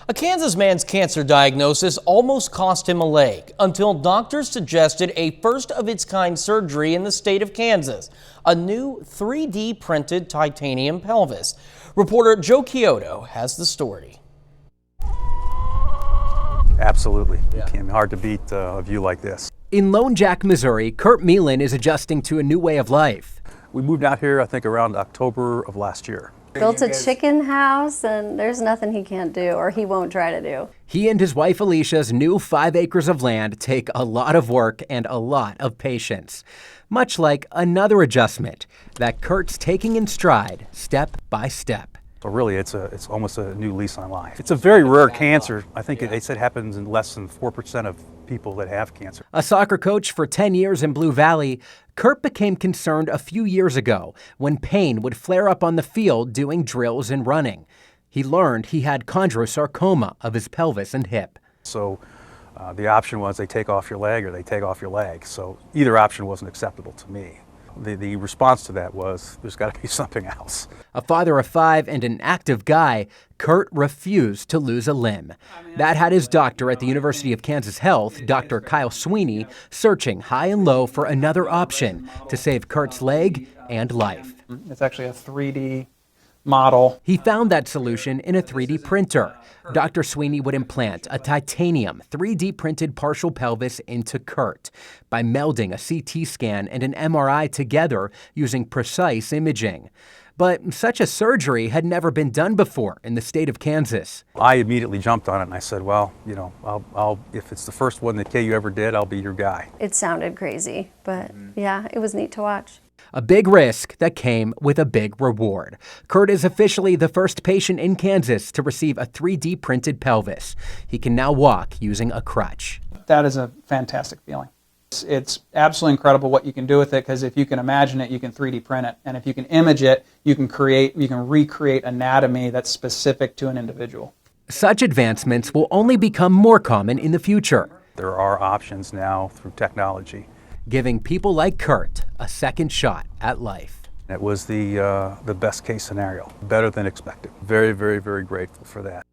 A Kansas man's cancer diagnosis almost cost him a leg until doctors suggested a first-of-its-kind surgery in the state of Kansas, a new 3D printed titanium pelvis. Reporter Joe Chiodo has the story. Absolutely. It can be hard to beat a view like this. In Lone Jack, Missouri, Kurt Meelan is adjusting to a new way of life. We moved out here, I think, around October of last year. Built a chicken house, and there's nothing he can't do or he won't try to do. He and his wife Alicia's new 5 acres of land take a lot of work and a lot of patience. Much like another adjustment that Kurt's taking in stride, step by step. So really, it's almost a new lease on life. It's a very rare cancer. I think they said happens in less than 4% of people that have cancer. A soccer coach for 10 years in Blue Valley, Kurt became concerned a few years ago when pain would flare up on the field doing drills and running. He learned he had chondrosarcoma of his pelvis and hip. So the option was they take off your leg or they take off your leg. So either option wasn't acceptable to me. The response to that was, there's got to be something else. A father of 5 and an active guy, Kurt refused to lose a limb. That had his doctor at the University of Kansas Health, Dr. Kyle Sweeney, searching high and low for another option to save Kurt's leg and life. It's actually a 3D model. He found that solution in a 3D printer. Dr. Sweeney would implant a titanium 3D printed partial pelvis into Kurt by melding a CT scan and an MRI together using precise imaging. But such a surgery had never been done before in the state of Kansas. I immediately jumped on it and I said, well, you know, I'll if it's the first one that KU ever did, I'll be your guy. It sounded crazy, but yeah, it was neat to watch. A big risk that came with a big reward. Kurt is officially the first patient in Kansas to receive a 3D printed pelvis. He can now walk using a crutch. That is a fantastic feeling. It's absolutely incredible what you can do with it, because if you can imagine it, you can 3D print it. And if you can image it, you can recreate anatomy that's specific to an individual. Such advancements will only become more common in the future. There are options now through technology, giving people like Kurt a second shot at life. It was the best case scenario, better than expected. Very, very, very grateful for that.